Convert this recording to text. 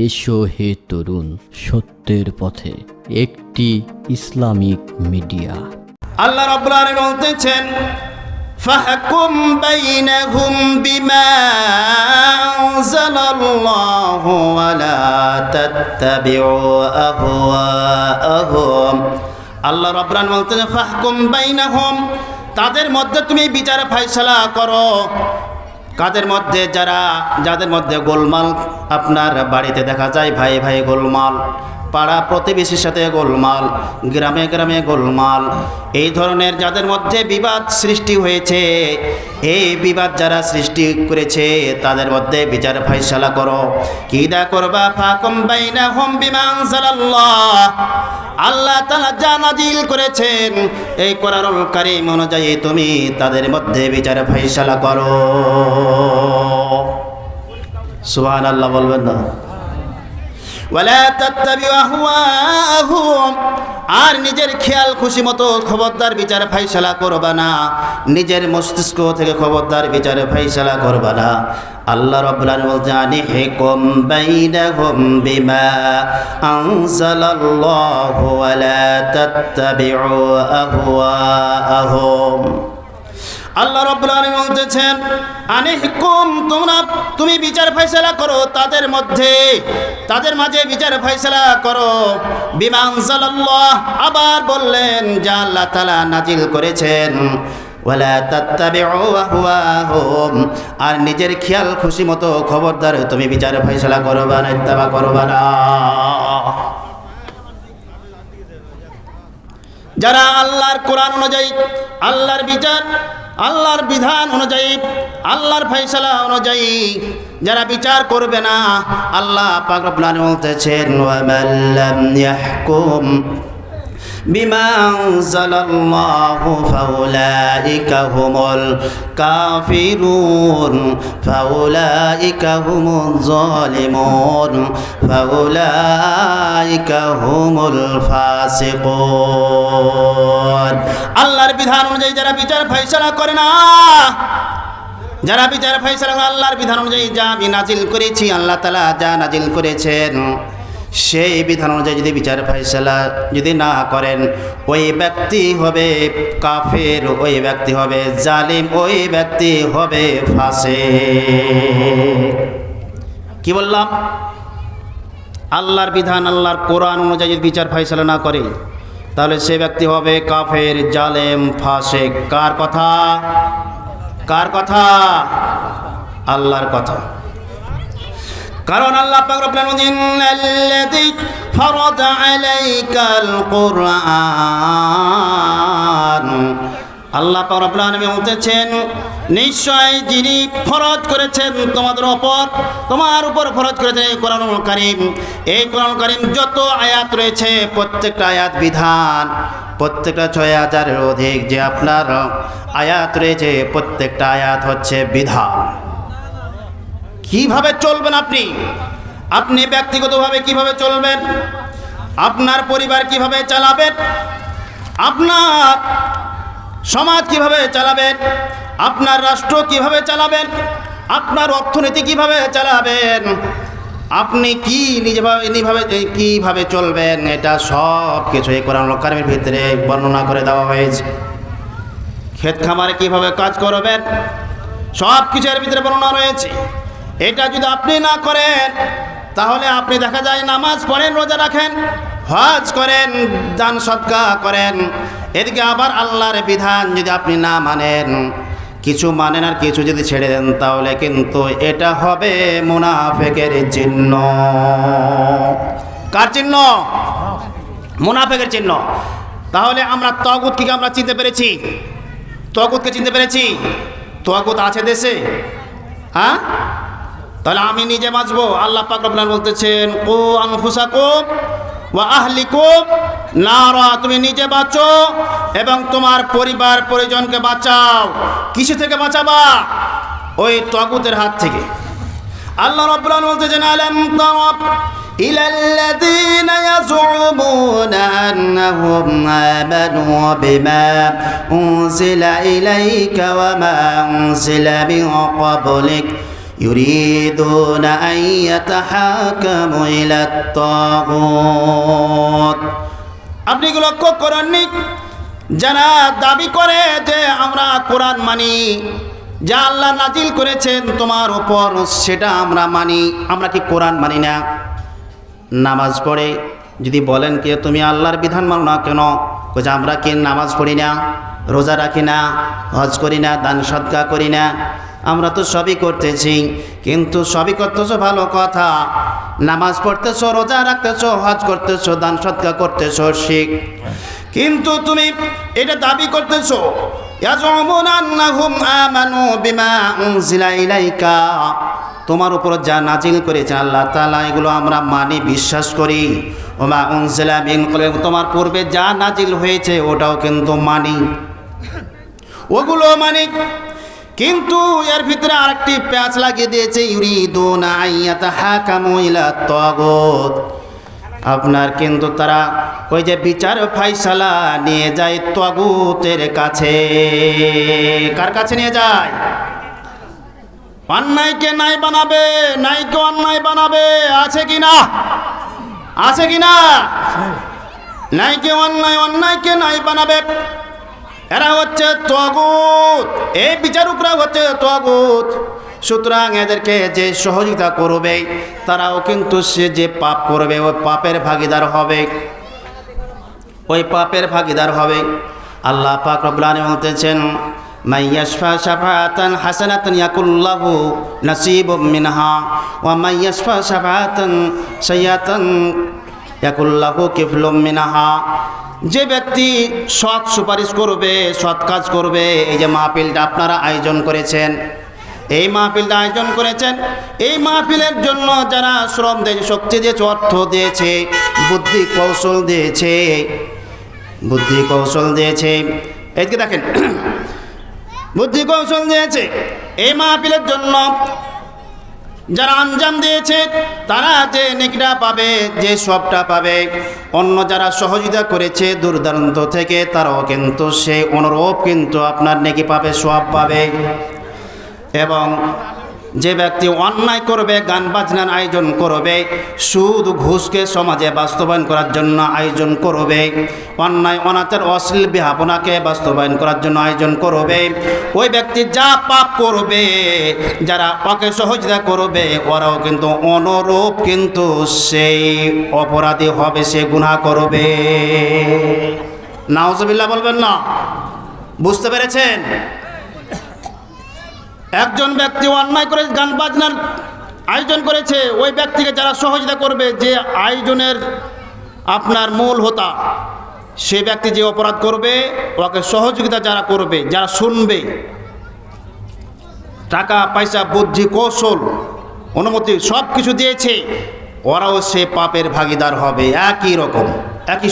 এসো হে তরুণ, সত্যের পথে একটি ইসলামিক মিডিয়া। আল্লাহ রাব্বুল আলামিন বলতেছেন, ফাহকুম বাইনাহুম বিমা আনজালাল্লাহু ওয়া লা তাত্তাবিউ আহওয়াআহুম। আল্লাহ রাব্বুল আলামিন বলতেছেন, ফাহকুম বাইনাহুম, তাদের মধ্যে তুমি বিচার ফায়সালা করো। কাদের মধ্যে? যাদের মধ্যে গোলমাল আপনার বাড়িতে দেখা যায়, ভাই ভাই গোলমাল, পাড়া প্রতিবেশীর সাথে গোলমাল, গ্রামে গ্রামে গোলমাল, এই ধরনের যাদের মধ্যে বিবাদ সৃষ্টি হয়েছে, এই বিবাদ যারা সৃষ্টি করেছে তাদের মধ্যে বিচার ফায়সালা করো। কি দা করবা? ফাকুম বাইনাহুম বিমা আনজালাল্লাহ, আল্লাহ তাআলা যা নাজিল করেছেন এই কোরআনুল কারীম অনুযায়ী তুমি তাদের মধ্যে বিচার ফায়সালা করো। সুবহানাল্লাহ বলবেন না? ওয়ালা তাত্তাবিউ আহওয়াআহুম, আর নিজের খেয়াল খুশি মতো খবরদার বিচার ফায়সালা করবা না, নিজের মস্তিষ্ক থেকে খবরদার বিচার ফায়সালা করবা না। আল্লাহ রাব্বুল আলামিন বলছেন, আনিহকুম বাইনাহুম বিমা আনজালাল্লাহু ওয়া লা তাত্তাবিউ আহওয়াআহুম। আল্লাহ রাব্বুল আলামিন বলতেছেন, আনিহকুম, তুমি বিচার ফায়সালা করো তাদের মধ্যে, তাদের মাঝে বিচার ফায়সালা করো। বিমা আনজালাল্লাহ, আবার বললেন যা আল্লাহ তাআলা নাজিল করেছেন। ওয়ালা তাত্তাবিউ আহওয়াহুম, আর নিজের খেয়াল খুশি মতো খবরদার তুমি বিচার ফায়সালা করবা না, ইত্তেবা করবা না। যারা আল্লাহর কোরআন অনুযায়ী, আল্লাহর বিচার, আল্লাহর বিধান অনুযায়ী, আল্লাহর ফায়সালা অনুযায়ী যারা বিচার করবে না, আল্লাহ পাক রব্বুল আলামিন বলতেছেন, ওয়া মান লাম ইয়াহকুম বিমা আনজালাল্লাহু ফাউলাইকা হুমুল কাফিরুন ফাউলাইকা হুমুজ জালিমুন ফাউলাইকা হুমুল ফাসিকুন। আল্লাহর বিধান অনুযায়ী যারা বিচার ফায়সালা করে না, যারা বিচার ফায়সালা করে আল্লাহর বিধান অনুযায়ী যা আমি নাজিল করেছি, আল্লাহ তাআলা যা নাজিল করেছেন সেই বিধান অনুযায়ী যদি বিচার ফায়সালা যদি না করেন, ওই ব্যক্তি হবে কাফের, ওই ব্যক্তি হবে জালিম, ওই ব্যক্তি হবে ফাসিক। কি বললাম? আল্লাহর বিধান, আল্লাহর কোরআন অনুযায়ী যদি বিচার ফায়সালা না করে তাহলে সে ব্যক্তি হবে কাফের, জালেম, ফাসিক। কার কথা? কার কথা? আল্লাহর কথা। কারণ আল্লাহ পাক রব্বুল আলামিন, আল্লাযী ফারাদা আলাইকাল কুরআন, আল্লাহ পাক রব্বুল আলামিন বলতেছেন, নিশ্চয় যিনি ফরজ করেছেন তোমাদের উপর, তোমার উপর ফরজ করেছেন এই কোরআনুল কারীম। এই কোরআনুল কারীম যত আয়াত রয়েছে প্রত্যেকটা আয়াত বিধান, প্রত্যেকটা ৬,০০০-এর অধিক যে আপনার আয়াত রয়েছে প্রত্যেকটা আয়াত হচ্ছে বিধান। কিভাবে চলবেন আপনি? আপনি ব্যক্তিগতভাবে কিভাবে চলবেন? আপনার পরিবার কিভাবে চালাবেন? আপনার সমাজ কিভাবে চালাবেন? আপনার রাষ্ট্র কিভাবে চালাবেন? আপনার অর্থনীতি কিভাবে চালাবেন? আপনি কি কিভাবে চলবেন? এটা সব কিছু এই কোরআনুল কারীমের ভিতরে বর্ণনা করে দেওয়া হয়েছে। ক্ষেত খামারে কিভাবে কাজ করবেন সব কিছু এর ভিতরে বর্ণনা রয়েছে। এটা যদি আপনি না করেন তাহলে আপনি দেখা যায় নামাজ পড়েন, রোজা রাখেন, হজ করেন, দান সদকা করেন, এদিকে আবার আল্লাহর বিধান যদি আপনি না মানেন, কিছু মানেন আর কিছু যদি ছেড়ে দেন, তাহলে কিন্তু এটা হবে মুনাফিকের চিহ্ন। কার চিহ্ন? মুনাফিকের চিহ্ন। তাহলে আমরা তাগুতকে আমরা চিনতে পেরেছি, তাগুতকে চিনতে পেরেছি। তাগুত আছে দেশে, হ্যাঁ? তাহলে আমি নিজে বাঁচবো। আল্লাহ পাক রব্বুল আলামিন বলতেছেন, কু আনফুসাকুম ওয়া আহলিকুম নারা, তুমি নিজে বাঁচো এবং তোমার পরিবার পরিজনকে বাঁচাও। কিসে থেকে বাঁচাবা? ওই তাগুতের হাত থেকে। আল্লাহ রাব্বুল আলামিন বলতেছেন, আলাম তারা ইলাল্লাযীনা ইয়াজউমুনা আন্নাহুম আমানু বিমা উনজিলা ইলাইকা ওয়া মা উনজিলা মিন ক্বাবলিক ইউরিদুনা আন ইয়াতাহাকামু ইলাত তাগুত। আপনি কি লক্ষ্য করেননি, যারা দাবি করে যে আমরা কোরআন মানি, যা আল্লাহ নাজিল করেছেন তোমার উপর সেটা আমরা মানি, আমরা কি কোরআন মানি না? নামাজ পড়ে যদি বলেন কে তুমি আল্লাহর বিধান মানো না কেন, যে আমরা কি নামাজ পড়ি না, রোজা রাখি না, হজ করি না, দান সদকা করি না? আমরা তো সবই করতেছি, কিন্তু সবই করতেছো ভালো কথা, নামাজ পড়তেছো, রোজা রাখতেছো, হজ করতেছো, দান সদকা করতেছো, শিখ, কিন্তু তুমি এটা দাবি করতেছো ইয়াজুমুনা আন্নাহুম আমানু বিমা উনজিলা ইলাইকা, তোমার উপর যা নাজিল করেছে আল্লাহ তাআলা এগুলো আমরা মানি, বিশ্বাস করি। ওমা উনজিলা মিন ক্বাবলিক, তোমার পূর্বে যা নাজিল হয়েছে ওটাও কিন্তু মানি, ওগুলো মানি, কিন্তু এর ভিতরে আরেকটি প্যাঁচ লাগিয়ে দিয়েছে, ইউরিদুনা আন ইয়াতাহাকামু ইলাত তাগুত। আপনার কিন্তু তারা ওই যে বিচার ফাইসালা নিয়ে যায় তাগুতের কাছে। কার কাছে নিয়ে যায়? অন্যায়কে নাই বানাবে, নাইকে অন্যায় বানাবে, আছে কি না? আছে কি না? নাইকে অন্যায়, অন্যায়কে নাই বানাবে, এরা হচ্ছে তাগুত, এই বিচারকরা হচ্ছে তাগুত। সুতরাং এদেরকে যে সহযোগিতা করবে তারাও কিন্তু সে যে পাপ করবে ওই পাপের ভাগীদার হবে, ওই পাপের ভাগীদার হবে। আল্লাহ পাক রব্বুল আলামিন বলতেছেন, মাইয়াশফা শাফাআতান হাসানাতান ইয়াকুল্লাহু নাসিবুম মিনহা ওয়া মাইয়াশফা শাফাআতান সাইয়্যাতান ইয়াকুল্লাহু কিফলুম মিনহা। যে ব্যক্তি সৎ সুপারিশ করবে, সৎ কাজ করবে, এই যে মাহফিলটা আপনারা আয়োজন করেছেন, এই মাহফিলটা আয়োজন করেছেন, এই মাহফিলের জন্য যারা শ্রম দিয়েছে, শক্তি দিয়েছে, অর্থ দিয়েছে, বুদ্ধি কৌশল দিয়েছে, বুদ্ধি কৌশল দিয়েছে, এইদিকে দেখেন, বুদ্ধি কৌশল দিয়েছে এই মাহফিলের জন্য, যারা আঞ্জাম দিয়েছে তারা যে নেকিটা পাবে, যে সবটা পাবে, অন্য যারা সহযোগিতা করেছে দূর দূরান্ত থেকে তারাও কিন্তু সেই অনুরূপ কিন্তু আপনার নেকি পাবে, সওয়াব পাবে। এবং যে ব্যক্তি অন্যায় করবে, গান বাজনার আয়োজন করবে, সুদ ঘুষকে সমাজে বাস্তবায়ন করার জন্য আয়োজন করবে, অন্যায় অনাচার অশ্লীল বিহাপনাকে বাস্তবায়ন করার জন্য আয়োজন করবে, ওই ব্যক্তি যা পাপ করবে, যারা ওকে সহযোগিতা করবে ওরাও কিন্তু অনুরূপ কিন্তু সেই অপরাধী হবে, সে গুনাহ করবে। নাউজুবিল্লাহ বলবেন না? বুঝতে পেরেছেন? একজন ব্যক্তি অন্যায় করে গান বাজনার আয়োজন করেছে, ওই ব্যক্তিকে যারা সহযোগিতা করবে, যে আয়োজনের আপনার মূল হোতা, সে ব্যক্তি যে অপরাধ করবে ওকে সহযোগিতা যারা করবে, যারা শুনবে, টাকা পয়সা বুদ্ধি কৌশল অনুমতি সব কিছু দিয়েছে, ওরাও সে পাপের ভাগীদার হবে, একই রকম, একই।